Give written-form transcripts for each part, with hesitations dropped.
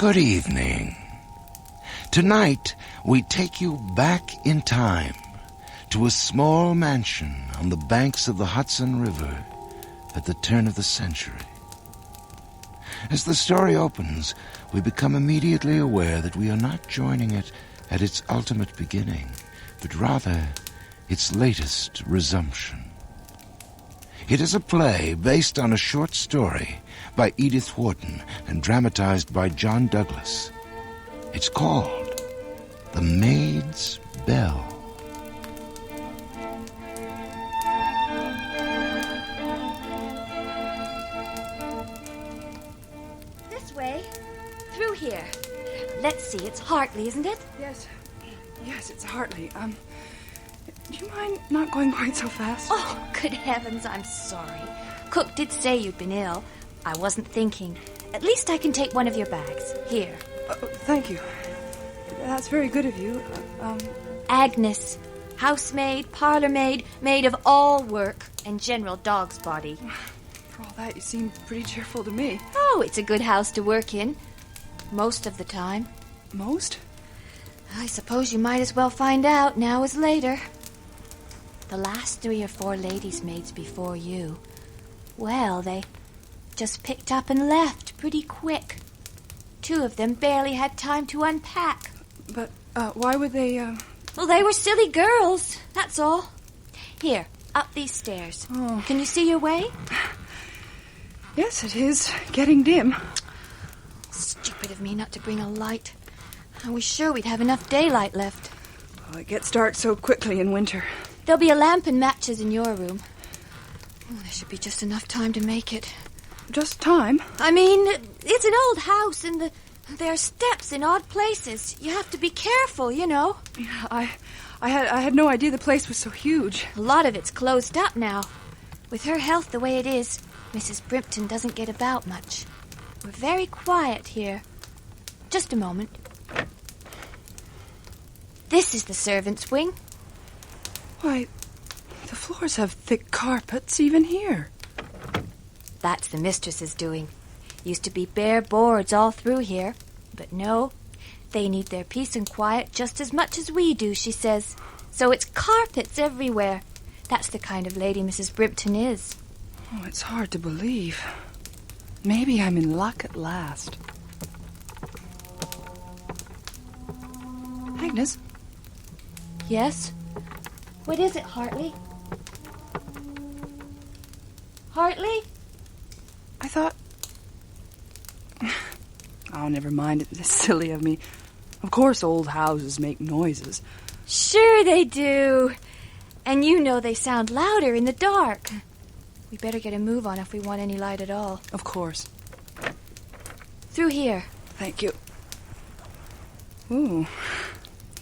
Good evening. Tonight, we take you back in time to a small mansion on the banks of the Hudson River at the turn of the century. As the story opens, we become immediately aware that we are not joining it at its ultimate beginning, but rather its latest resumption. It is a play based on a short story by Edith Wharton and dramatized by John Douglas. It's called The Maid's Bell. This way. Through here. Let's see, it's Hartley, isn't it? Yes, it's Hartley. Do you mind not going quite so fast? Oh, good heavens, I'm sorry. Cook did say you'd been ill. I wasn't thinking. At least I can take one of your bags. Here. Thank you. That's very good of you. Agnes. Housemaid, parlor maid, maid of all work, and general dog's body. For all that, you seem pretty cheerful to me. Oh, it's a good house to work in. Most of the time. Most? I suppose you might as well find out now as later. The last 3 or 4 ladies' maids before you, well, they just picked up and left pretty quick. 2 of them barely had time to unpack. But, why would they, Well, they were silly girls, that's all. Here, up these stairs. Oh. Can you see your way? Yes, it is getting dim. Stupid of me not to bring a light. I was sure we'd have enough daylight left. Oh, it gets dark so quickly in winter. There'll be a lamp and matches in your room. Oh, there should be just enough time to make it. Just time? I mean, it's an old house, and there are steps in odd places. You have to be careful, you know. Yeah, I had no idea the place was so huge. A lot of it's closed up now. With her health the way it is, Mrs. Brimpton doesn't get about much. We're very quiet here. Just a moment. This is the servants' wing. Why, the floors have thick carpets even here. That's the mistress's doing. Used to be bare boards all through here. But no, they need their peace and quiet just as much as we do, she says. So it's carpets everywhere. That's the kind of lady Mrs. Brimpton is. Oh, it's hard to believe. Maybe I'm in luck at last. Agnes? Yes? What is it, Hartley? Hartley? I thought... Oh, never mind. It's silly of me. Of course old houses make noises. Sure they do. And you know they sound louder in the dark. We better get a move on if we want any light at all. Of course. Through here. Thank you. Ooh,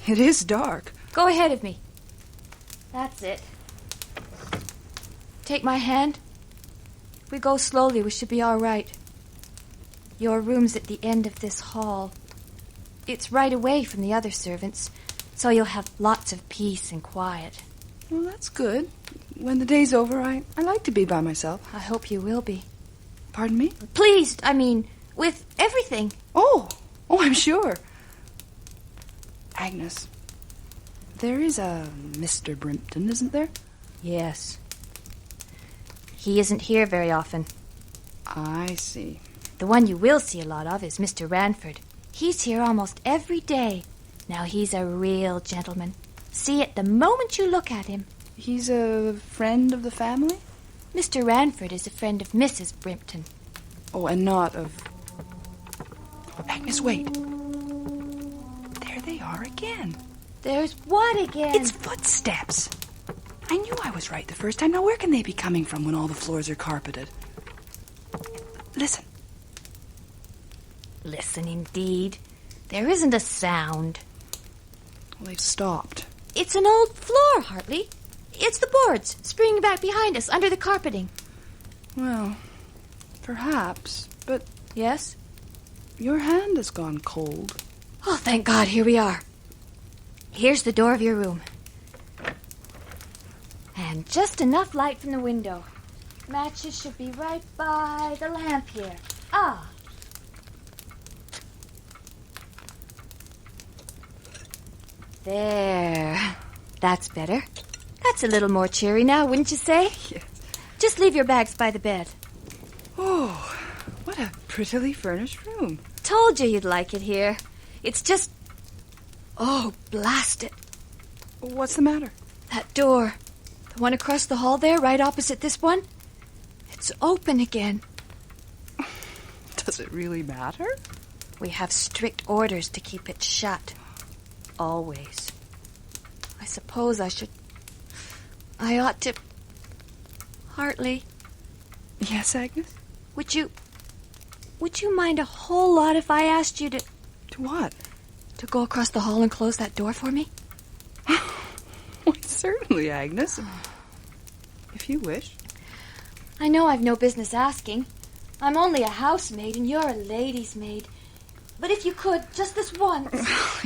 it is dark. Go ahead of me. That's it. Take my hand. If we go slowly, we should be all right. Your room's at the end of this hall. It's right away from the other servants, so you'll have lots of peace and quiet. Well, that's good. When the day's over, I like to be by myself. I hope you will be. Pardon me? Pleased, I mean, with everything. Oh, I'm sure. Agnes, there is a Mr. Brimpton, isn't there? Yes. He isn't here very often. I see. The one you will see a lot of is Mr. Ranford. He's here almost every day. Now, he's a real gentleman. See it the moment you look at him. He's a friend of the family? Mr. Ranford is a friend of Mrs. Brimpton. Oh, and not of... Oh, Agnes, wait. There they are again. There's what again? It's footsteps. I knew I was right the first time. Now, where can they be coming from when all the floors are carpeted? Listen. Listen, indeed. There isn't a sound. Well, they've stopped. It's an old floor, Hartley. It's the boards springing back behind us under the carpeting. Well, perhaps, but... Yes? Your hand has gone cold. Oh, thank God, here we are. Here's the door of your room. And just enough light from the window. Matches should be right by the lamp here. Ah. There. That's better. That's a little more cheery now, wouldn't you say? Yes. Just leave your bags by the bed. Oh, what a prettily furnished room. Told you you'd like it here. It's just... Oh, blast it. What's the matter? That door. The one across the hall there, right opposite this one. It's open again. Does it really matter? We have strict orders to keep it shut. Always. I suppose I ought to... Hartley, Yes, Agnes? would you mind a whole lot if I asked you to To what? go across the hall and close that door for me? Why, certainly, Agnes. If you wish. I know I've no business asking. I'm only a housemaid and you're a lady's maid. But if you could, just this once.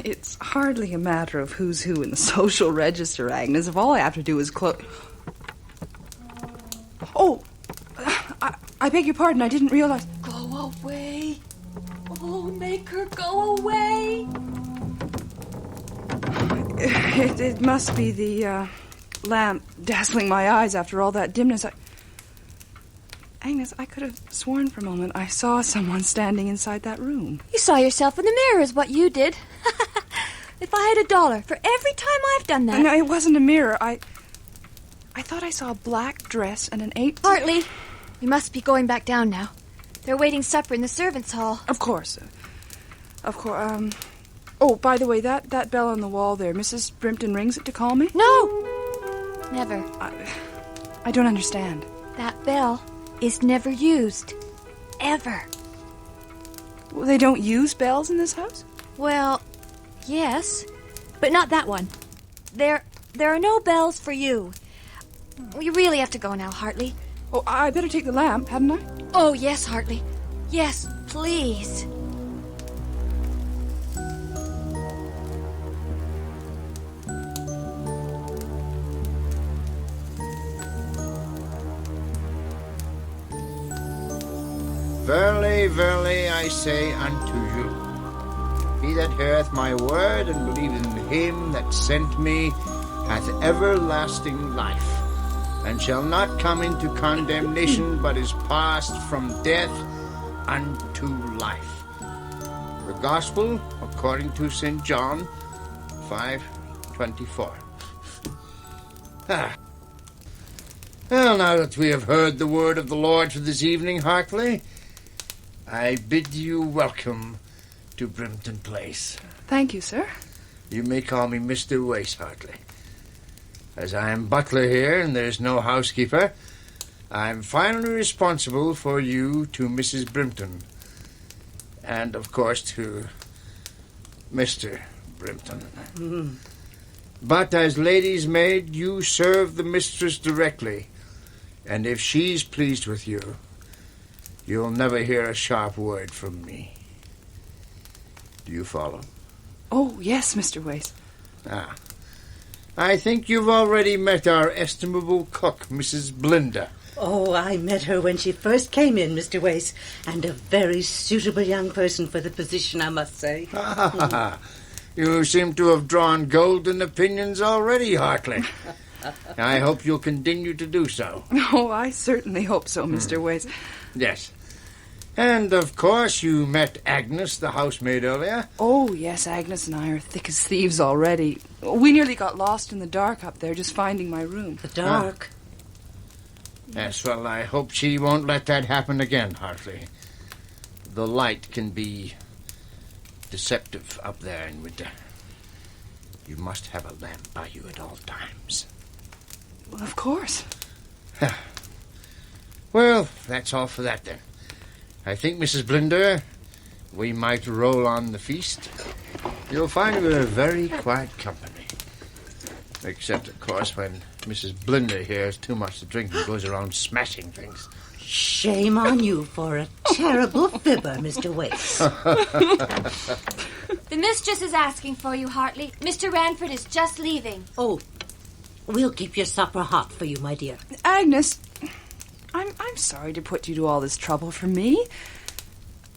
It's hardly a matter of who's who in the social register, Agnes. If all I have to do is close... Oh, I beg your pardon. I didn't realize... Go away. Oh, make her go away. It must be the lamp dazzling my eyes after all that dimness. Agnes, I could have sworn for a moment I saw someone standing inside that room. You saw yourself in the mirror is what you did. If I had $1 for every time I've done that... No, it wasn't a mirror. I thought I saw a black dress and an 8... Hartley, we must be going back down now. They're waiting supper in the servants' hall. Of course. Oh, by the way, that bell on the wall there, Mrs. Brimpton rings it to call me? No! Never. I don't understand. That bell is never used. Ever. Well, they don't use bells in this house? Well, yes, but not that one. There are no bells for you. We really have to go now, Hartley. Oh, I better take the lamp, hadn't I? Oh, yes, Hartley. Yes, please. Verily, verily, I say unto you, he that heareth my word and believeth in him that sent me hath everlasting life, and shall not come into condemnation, but is passed from death unto life. The Gospel according to St. John 5:24. Well, now that we have heard the word of the Lord for this evening, Hartley, I bid you welcome to Brimpton Place. Thank you, sir. You may call me Mr. Wace, Hartley. As I am butler here and there's no housekeeper, I'm finally responsible for you to Mrs. Brimpton. And, of course, to Mr. Brimpton. But as lady's maid, you serve the mistress directly. And if she's pleased with you, you'll never hear a sharp word from me. Do you follow? Oh, yes, Mr. Wace. I think you've already met our estimable cook, Mrs. Blinder. Oh, I met her when she first came in, Mr. Wace, and a very suitable young person for the position, I must say. You seem to have drawn golden opinions already, Hartley. I hope you'll continue to do so. Oh, I certainly hope so, Mr. Wace. Yes. And, of course, you met Agnes, the housemaid, earlier. Oh, yes, Agnes and I are thick as thieves already. We nearly got lost in the dark up there, just finding my room. The dark? Yes, well, I hope she won't let that happen again, Hartley. The light can be deceptive up there in winter. You must have a lamp by you at all times. Well, of course. Well, that's all for that, then. I think, Mrs. Blinder, we might roll on the feast. You'll find we're a very quiet company. Except, of course, when Mrs. Blinder here has too much to drink and goes around smashing things. Shame on you for a terrible fibber, Mr. Wace. The mistress is asking for you, Hartley. Mr. Ranford is just leaving. Oh, we'll keep your supper hot for you, my dear. Agnes, I'm sorry to put you to all this trouble for me.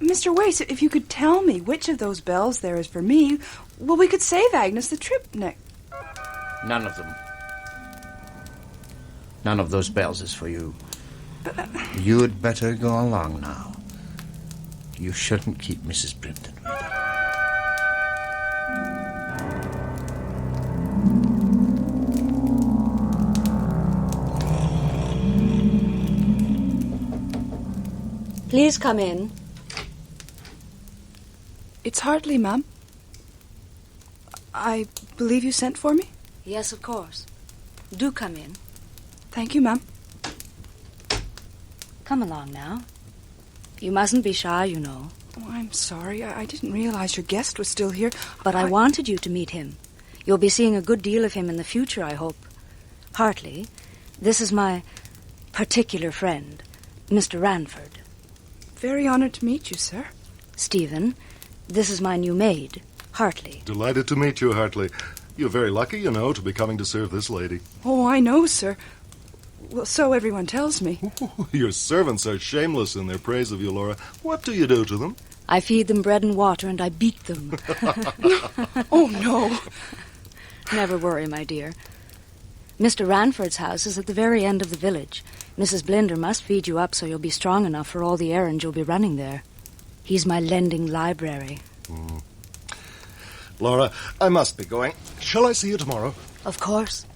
Mr. Wace, if you could tell me which of those bells there is for me, well, we could save Agnes the trip next. None of them. None of those bells is for you. You'd better go along now. You shouldn't keep Mrs. Brimpton waiting. Please come in. It's Hartley, ma'am. I believe you sent for me? Yes, of course. Do come in. Thank you, ma'am. Come along now. You mustn't be shy, you know. Oh, I'm sorry. I didn't realize your guest was still here. But I wanted you to meet him. You'll be seeing a good deal of him in the future, I hope. Hartley, this is my particular friend, Mr. Ranford. Very honored to meet you, sir. Stephen, this is my new maid, Hartley. Delighted to meet you, Hartley. You're very lucky, you know, to be coming to serve this lady. Oh, I know, sir. Well, so everyone tells me. Your servants are shameless in their praise of you, Laura. What do you do to them? I feed them bread and water, and I beat them. Oh, no. Never worry, my dear. Mr. Ranford's house is at the very end of the village. Mrs. Blinder must feed you up so you'll be strong enough for all the errands you'll be running there. He's my lending library. Laura, I must be going. Shall I see you tomorrow? Of course.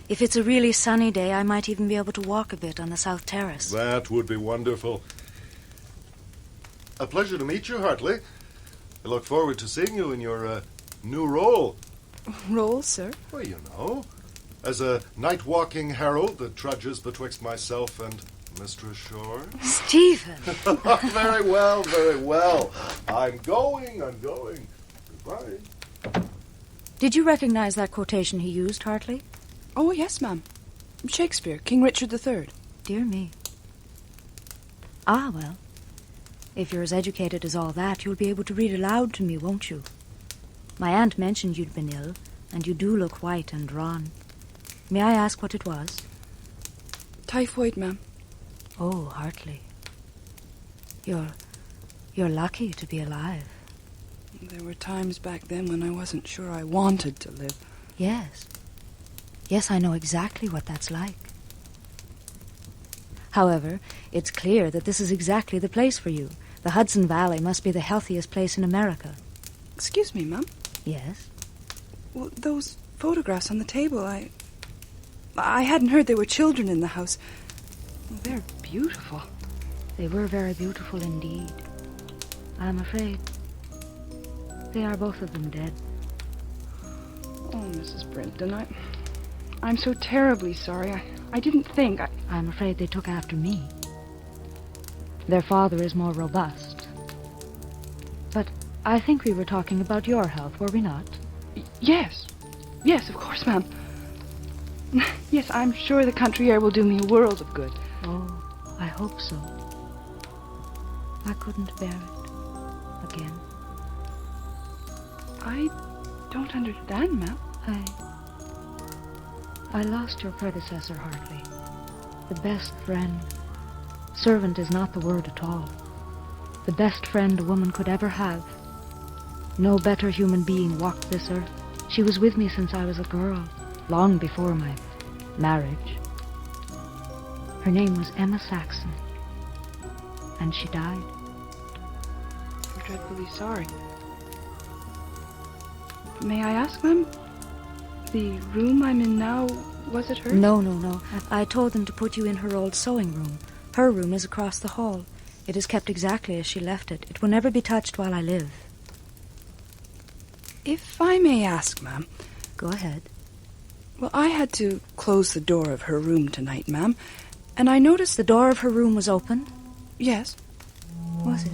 If it's a really sunny day, I might even be able to walk a bit on the south terrace. That would be wonderful. A pleasure to meet you, Hartley. I look forward to seeing you in your new role. Role, sir? Well, you know, as a night-walking herald that trudges betwixt myself and Mistress Shore. Stephen! Very well, very well. I'm going. Goodbye. Did you recognize that quotation he used, Hartley? Oh, yes, ma'am. Shakespeare, King Richard III. Dear me. Ah, well. If you're as educated as all that, you'll be able to read aloud to me, won't you? My aunt mentioned you'd been ill, and you do look white and drawn. May I ask what it was? Typhoid, ma'am. Oh, Hartley. You're lucky to be alive. There were times back then when I wasn't sure I wanted to live. Yes. Yes, I know exactly what that's like. However, it's clear that this is exactly the place for you. The Hudson Valley must be the healthiest place in America. Excuse me, ma'am. Yes? Well, those photographs on the table, I hadn't heard there were children in the house. Well, they're beautiful. They were very beautiful indeed. I'm afraid they are both of them dead. Oh, Mrs. Brimpton, I'm so terribly sorry. I didn't think. I'm afraid they took after me. Their father is more robust. But I think we were talking about your health, were we not? Yes. Yes, of course, ma'am. Yes, I'm sure the country air will do me a world of good. Oh, I hope so. I couldn't bear it again. I don't understand, ma'am. I lost your predecessor, Hartley. The best friend. Servant is not the word at all. The best friend a woman could ever have. No better human being walked this earth. She was with me since I was a girl, long before my marriage. Her name was Emma Saxon, and she died. I'm dreadfully sorry. May I ask, ma'am? The room I'm in now, was it hers? No. I told them to put you in her old sewing room. Her room is across the hall. It is kept exactly as she left it. It will never be touched while I live. If I may ask, ma'am. Go ahead. Well, I had to close the door of her room tonight, ma'am, and I noticed... The door of her room was open? Yes. Was it?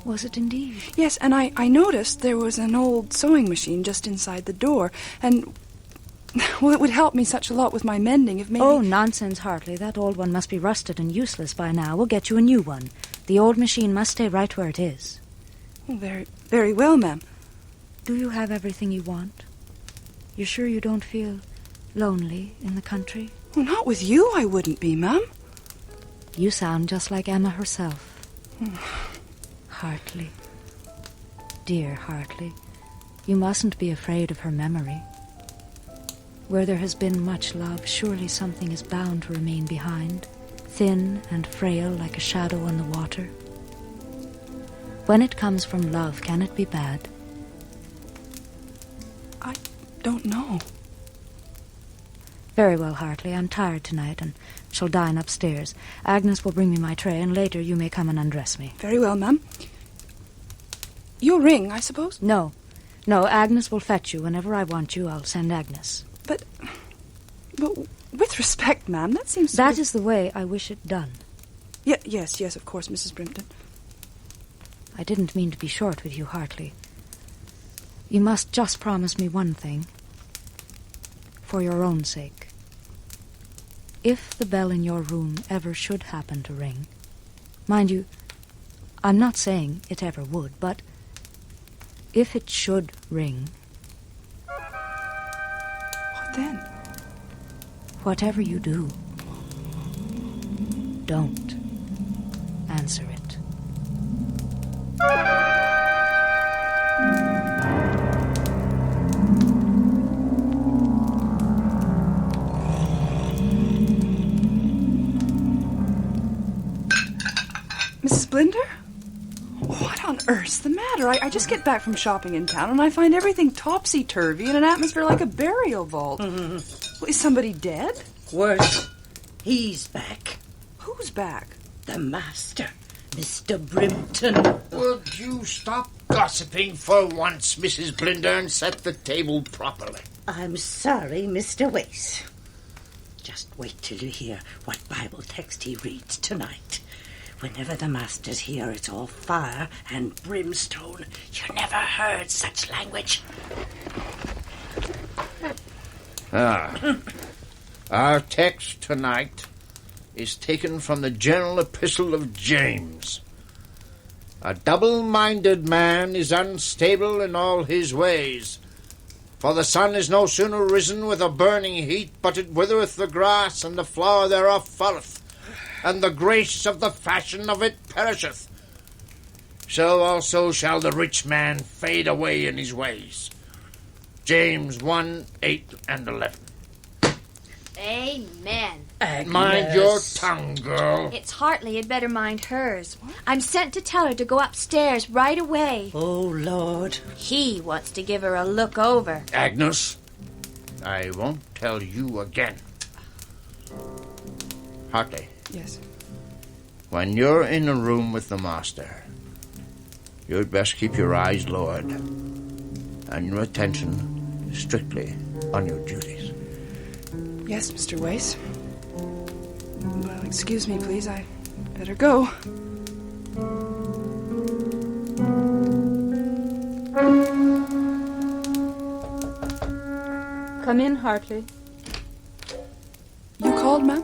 Was it indeed? Yes, and I noticed there was an old sewing machine just inside the door, and... Well, it would help me such a lot with my mending if maybe... Oh, nonsense, Hartley. That old one must be rusted and useless by now. We'll get you a new one. The old machine must stay right where it is. Oh, very, very well, ma'am. Do you have everything you want? You're sure you don't feel lonely in the country? Well, not with you, I wouldn't be, ma'am. You sound just like Emma herself. Hartley. Dear Hartley, you mustn't be afraid of her memory. Where there has been much love, surely something is bound to remain behind, thin and frail like a shadow on the water. When it comes from love, can it be bad? I don't know. Very well, Hartley. I'm tired tonight and shall dine upstairs. Agnes will bring me my tray, and later you may come and undress me. Very well, ma'am. You'll ring, I suppose? No, Agnes will fetch you. Whenever I want you, I'll send Agnes. But with respect, ma'am, that seems... That is the way I wish it done. Yes, of course, Mrs. Brimpton. I didn't mean to be short with you, Hartley. You must just promise me one thing. For your own sake. If the bell in your room ever should happen to ring, mind you, I'm not saying it ever would, but if it should ring... What then? Whatever you do, don't answer it. Mrs. Blinder? What on earth's the matter? I just get back from shopping in town and I find everything topsy-turvy in an atmosphere like a burial vault. Well, is somebody dead? Worse, he's back. Who's back? The master, Mr. Brimpton. Would you stop gossiping for once, Mrs. Blinder, and set the table properly? I'm sorry, Mr. Wace. Just wait till you hear what Bible text he reads tonight. Whenever the master's here, it's all fire and brimstone. You never heard such language. Our text tonight is taken from the general epistle of James. A double-minded man is unstable in all his ways. For the sun is no sooner risen with a burning heat, but it withereth the grass, and the flower thereof falleth, and the grace of the fashion of it perisheth. So also shall the rich man fade away in his ways. James 1, 8 and 11. Amen. Agnes. Mind your tongue, girl. It's Hartley had better mind hers. I'm sent to tell her to go upstairs right away. Oh, Lord. He wants to give her a look over. Agnes, I won't tell you again. Hartley, Yes. when you're in a room with the master, you'd best keep your eyes lowered and your attention strictly on your duties. Yes, Mr. Wace. Well, excuse me, please. I better go. Come in, Hartley. You called, ma'am?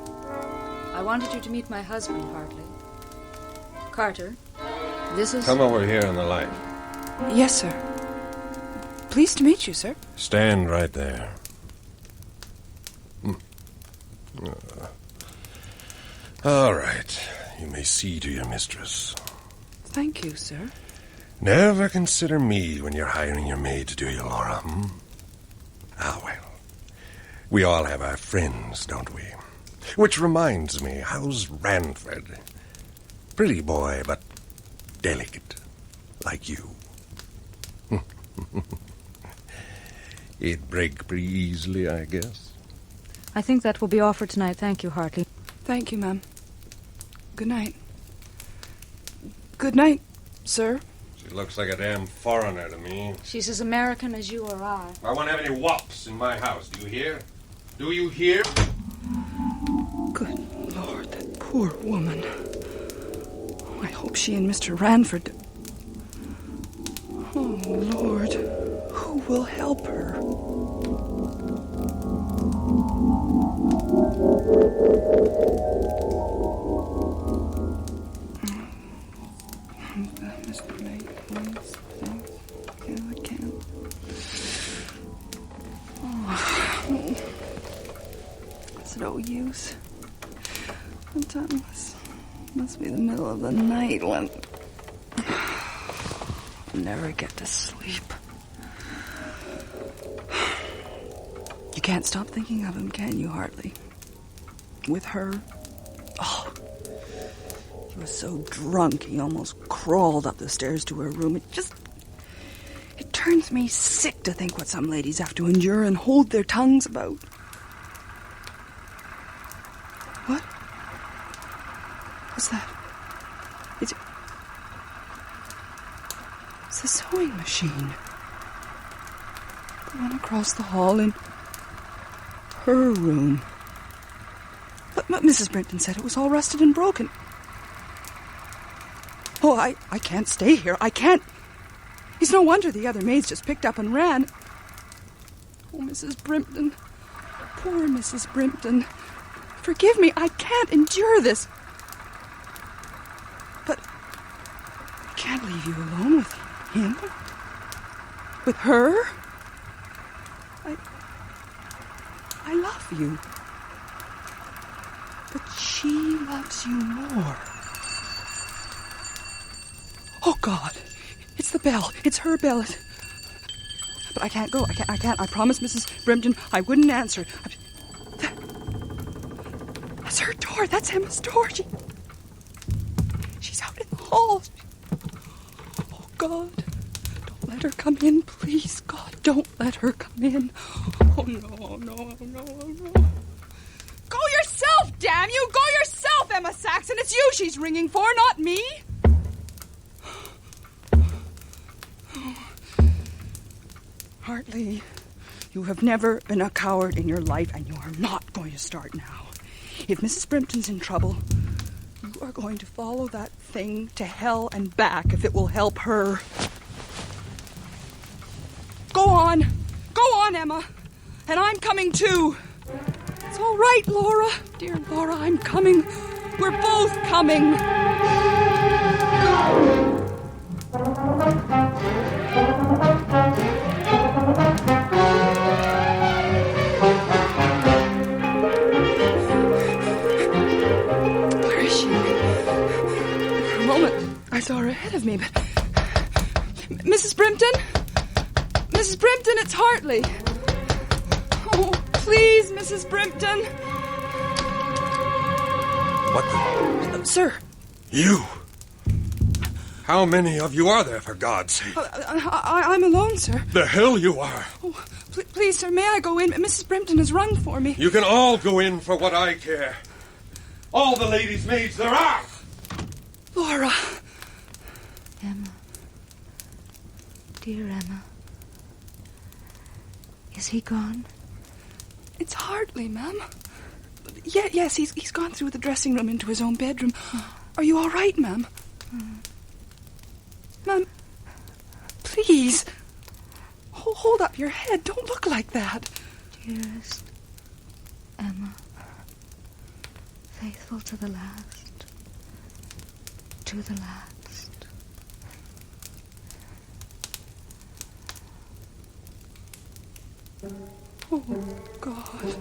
I wanted you to meet my husband, Hartley. Carter, this is... Come over here in the light. Yes, sir. Pleased to meet you, sir. Stand right there. All right. You may see to your mistress. Thank you, sir. Never consider me when you're hiring your maid to do you, Laura. Ah, well. We all have our friends, don't we? Which reminds me, how's Ranford? Pretty boy, but delicate, like you. He'd break pretty easily, I guess. I think that will be all for tonight. Thank you, Hartley. Thank you, ma'am. Good night. Good night, sir. She looks like a damn foreigner to me. She's as American as you or I. I won't have any wops in my house. Do you hear? Do you hear? Good Lord, that poor woman. I hope she and Mr. Ranford... Oh, Lord, who will help her? It's no use. I'm done with Must be the middle of the night when I'll never get to sleep. You can't stop thinking of him, can you, Hartley? With her? Oh, he was so drunk he almost crawled up the stairs to her room. It turns me sick to think what some ladies have to endure and hold their tongues about. What? What's that? It's a sewing machine. The one across the hall in her room. But Mrs. Brinton said it was all rusted and broken. Oh, I can't stay here. I can't. It's no wonder the other maids just picked up and ran. Oh, Mrs. Brimpton. Poor Mrs. Brimpton. Forgive me, I can't endure this. But I can't leave you alone with him. With her. I love you. But she loves you more. Oh, God. It's the bell. It's her bell. But I can't go. I can't. I promised Mrs. Brimpton I wouldn't answer. That's her door. That's Emma's door. She's out in the hall. Oh, God. Don't let her come in, please. God, don't let her come in. Oh, no. Go yourself, damn you! Go yourself, Emma Saxon! It's you she's ringing for, not me! Hartley, you have never been a coward in your life, and you are not going to start now. If Mrs. Brimpton's in trouble, you are going to follow that thing to hell and back if it will help her. Go on, Emma, and I'm coming too. It's all right, Laura. Dear Laura, I'm coming. We're both coming. Where is she? For a moment, I saw her ahead of me, but... Mrs. Brimpton? Mrs. Brimpton, it's Hartley. Oh, please, Mrs. Brimpton. What the... Sir. You! How many of you are there, for God's sake? I'm alone, sir. The hell you are! Oh, please, sir, may I go in? Mrs. Brimpton has rung for me. You can all go in for what I care. All the ladies' maids there are! Laura. Emma. Dear Emma. Is he gone? It's Hartley, ma'am. Yes, he's gone through the dressing room into his own bedroom. Are you all right, ma'am? Ma'am, please. Hold up your head. Don't look like that. Dearest Emma, faithful to the last. To the last. Oh, God.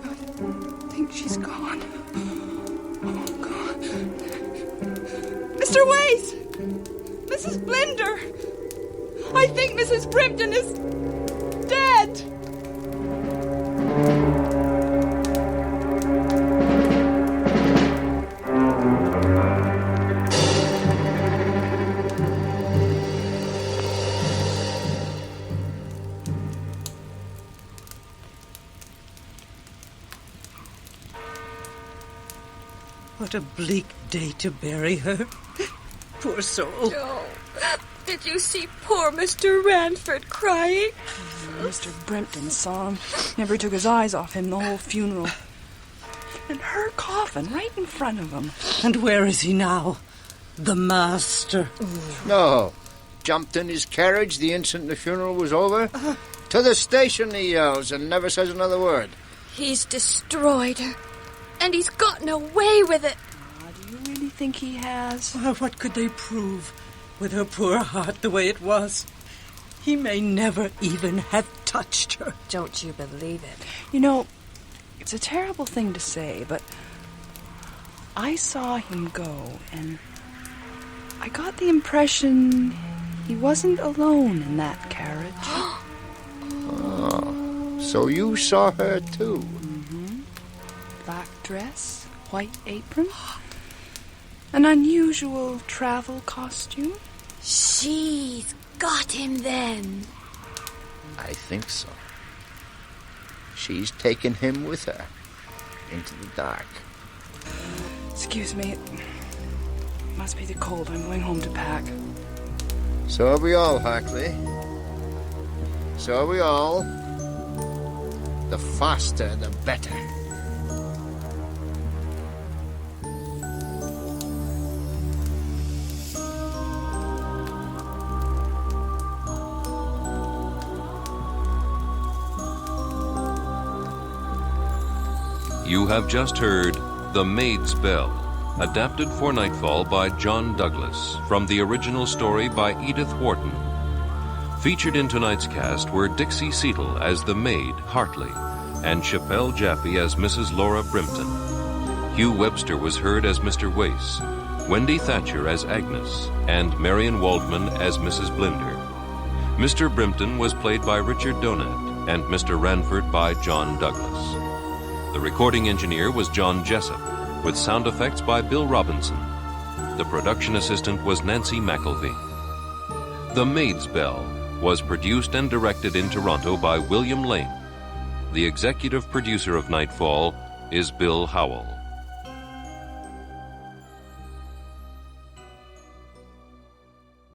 I think she's gone. Oh, God. Mr. Wace! Mrs. Blinder! I think Mrs. Brimpton is dead! What a bleak day to bury her. Poor soul. Oh, did you see poor Mr. Ranford crying? Mr. Brimpton saw him. Never took his eyes off him the whole funeral. And her coffin right in front of him. And where is he now? The master. No. Jumped in his carriage the instant the funeral was over. To the station, he yells, and never says another word. He's destroyed her. And he's gotten away with it. Do you really think he has? Oh, what could they prove with her poor heart the way it was? He may never even have touched her. Don't you believe it? You know, it's a terrible thing to say, but I saw him go, and I got the impression he wasn't alone in that carriage. Oh, so you saw her too? Mm-hmm. Black dress, white apron, an unusual travel costume. She's got him then. I think so. She's taken him with her into the dark. Excuse me. It must be the cold. I'm going home to pack. So are we all, Hartley. So are we all. The faster, the better. You have just heard The Maid's Bell, adapted for Nightfall by John Douglas, from the original story by Edith Wharton. Featured in tonight's cast were Dixie Seatle as the maid, Hartley, and Chappelle Jaffe as Mrs. Laura Brimpton. Hugh Webster was heard as Mr. Wace, Wendy Thatcher as Agnes, and Marion Waldman as Mrs. Blinder. Mr. Brimpton was played by Richard Donat, and Mr. Ranford by John Douglas. The recording engineer was John Jessup, with sound effects by Bill Robinson. The production assistant was Nancy McElvey. The Maid's Bell was produced and directed in Toronto by William Lane. The executive producer of Nightfall is Bill Howell.